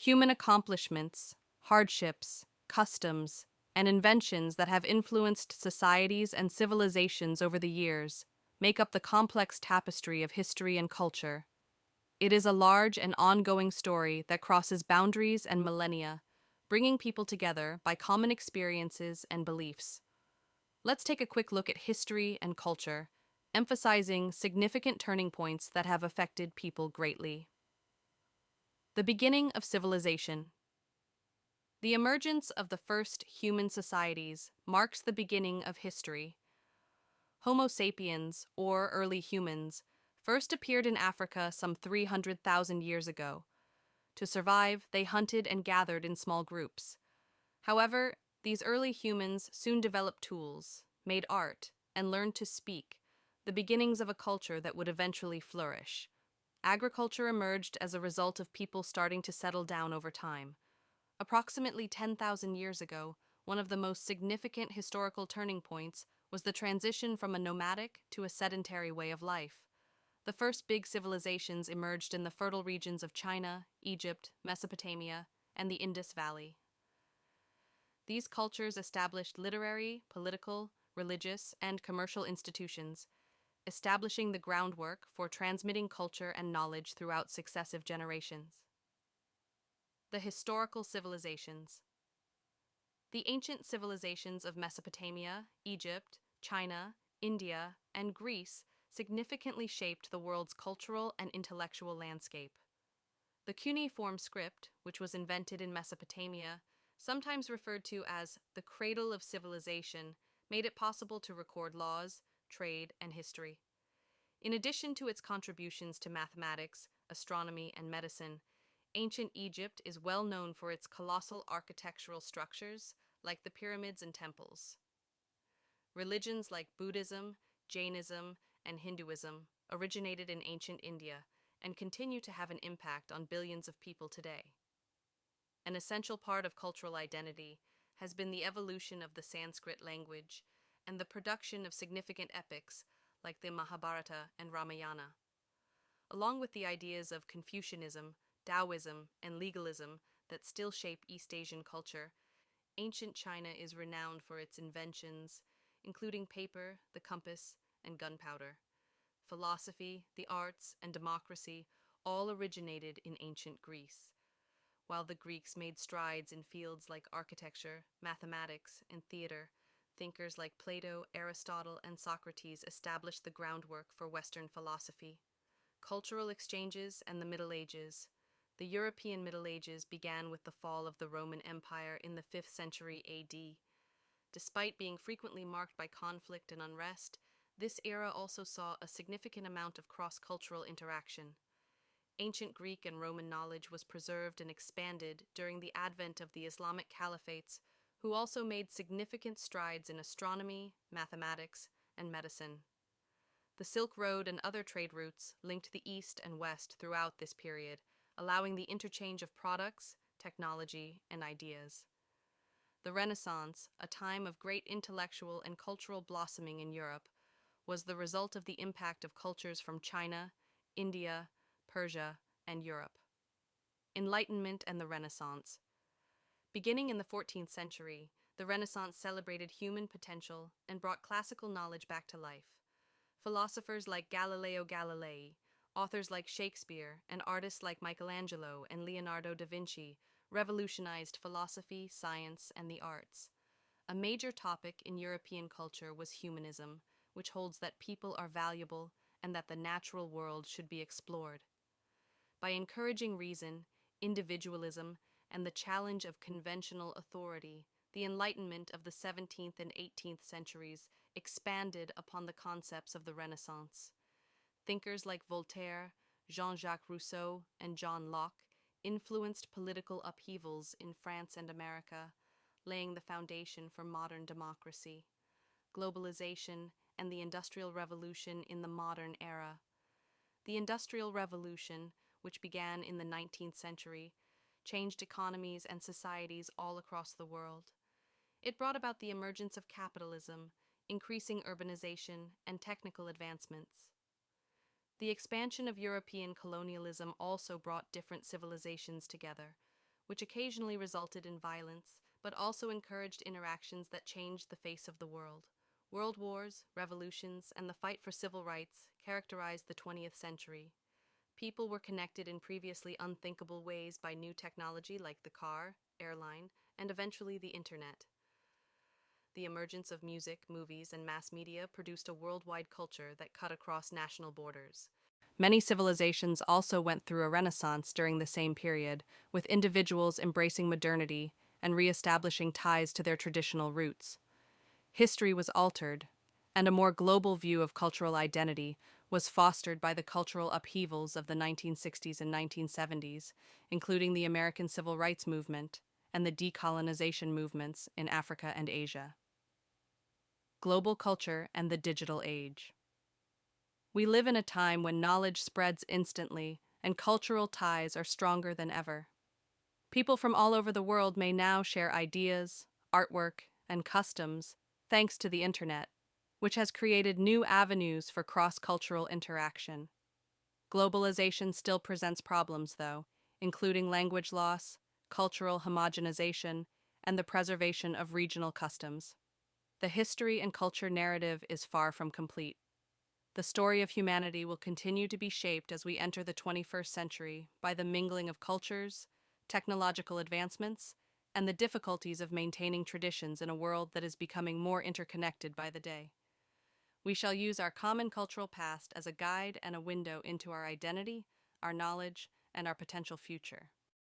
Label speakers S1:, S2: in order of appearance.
S1: Human accomplishments, hardships, customs, and inventions that have influenced societies and civilizations over the years make up the complex tapestry of history and culture. It is a large and ongoing story that crosses boundaries and millennia, bringing people together by common experiences and beliefs. Let's take a quick look at history and culture, emphasizing significant turning points that have affected people greatly. The beginning of civilization. The emergence of the first human societies marks the beginning of history. Homo sapiens, or early humans, first appeared in Africa some 300,000 years ago. To survive, they hunted and gathered in small groups. However, these early humans soon developed tools, made art, and learned to speak, the beginnings of a culture that would eventually flourish. Agriculture emerged as a result of people starting to settle down over time. Approximately 10,000 years ago, one of the most significant historical turning points was the transition from a nomadic to a sedentary way of life. The first big civilizations emerged in the fertile regions of China, Egypt, Mesopotamia, and the Indus Valley. These cultures established literary, political, religious, and commercial institutions, establishing the groundwork for transmitting culture and knowledge throughout successive generations. The historical civilizations. The ancient civilizations of Mesopotamia, Egypt, China, India, and Greece significantly shaped the world's cultural and intellectual landscape. The cuneiform script, which was invented in Mesopotamia, sometimes referred to as the cradle of civilization, made it possible to record laws, trade, and history. In addition to its contributions to mathematics, astronomy, and medicine, ancient Egypt is well known for its colossal architectural structures, like the pyramids and temples. Religions like Buddhism, Jainism, and Hinduism originated in ancient India and continue to have an impact on billions of people today. An essential part of cultural identity has been the evolution of the Sanskrit language and the production of significant epics like the Mahabharata and Ramayana. Along with the ideas of Confucianism, Taoism, and legalism that still shape East Asian culture, ancient China is renowned for its inventions, including paper, the compass, and gunpowder. Philosophy, the arts, and democracy all originated in ancient Greece, while the Greeks made strides in fields like architecture, mathematics, and theater. Thinkers like Plato, Aristotle, and Socrates established the groundwork for Western philosophy. Cultural exchanges and the Middle Ages. The European Middle Ages began with the fall of the Roman Empire in the 5th century AD. Despite being frequently marked by conflict and unrest, this era also saw a significant amount of cross-cultural interaction. Ancient Greek and Roman knowledge was preserved and expanded during the advent of the Islamic caliphates, who also made significant strides in astronomy, mathematics, and medicine. The Silk Road and other trade routes linked the East and West throughout this period, allowing the interchange of products, technology, and ideas. The Renaissance, a time of great intellectual and cultural blossoming in Europe, was the result of the impact of cultures from China, India, Persia, and Europe. Enlightenment and the Renaissance. Beginning in the 14th century, the Renaissance celebrated human potential and brought classical knowledge back to life. Philosophers like Galileo Galilei, authors like Shakespeare, and artists like Michelangelo and Leonardo da Vinci revolutionized philosophy, science, and the arts. A major topic in European culture was humanism, which holds that people are valuable and that the natural world should be explored. By encouraging reason, individualism, and the challenge of conventional authority, the Enlightenment of the 17th and 18th centuries expanded upon the concepts of the Renaissance. Thinkers like Voltaire, Jean-Jacques Rousseau, and John Locke influenced political upheavals in France and America, laying the foundation for modern democracy. Globalization and the Industrial Revolution in the modern era. The Industrial Revolution, which began in the 19th century, changed economies and societies all across the world. It brought about the emergence of capitalism, increasing urbanization, and technical advancements. The expansion of European colonialism also brought different civilizations together, which occasionally resulted in violence, but also encouraged interactions that changed the face of the world. World wars, revolutions, and the fight for civil rights characterized the 20th century. People were connected in previously unthinkable ways by new technology like the car, airline, and eventually the internet. The emergence of music, movies, and mass media produced a worldwide culture that cut across national borders. Many civilizations also went through a renaissance during the same period, with individuals embracing modernity and re-establishing ties to their traditional roots. History was altered, and a more global view of cultural identity was fostered by the cultural upheavals of the 1960s and 1970s, including the American Civil Rights Movement and the decolonization movements in Africa and Asia. Global culture and the digital age. We live in a time when knowledge spreads instantly and cultural ties are stronger than ever. People from all over the world may now share ideas, artwork, and customs thanks to the internet, which has created new avenues for cross-cultural interaction. Globalization still presents problems, though, including language loss, cultural homogenization, and the preservation of regional customs. The history and culture narrative is far from complete. The story of humanity will continue to be shaped as we enter the 21st century by the mingling of cultures, technological advancements, and the difficulties of maintaining traditions in a world that is becoming more interconnected by the day. We shall use our common cultural past as a guide and a window into our identity, our knowledge, and our potential future.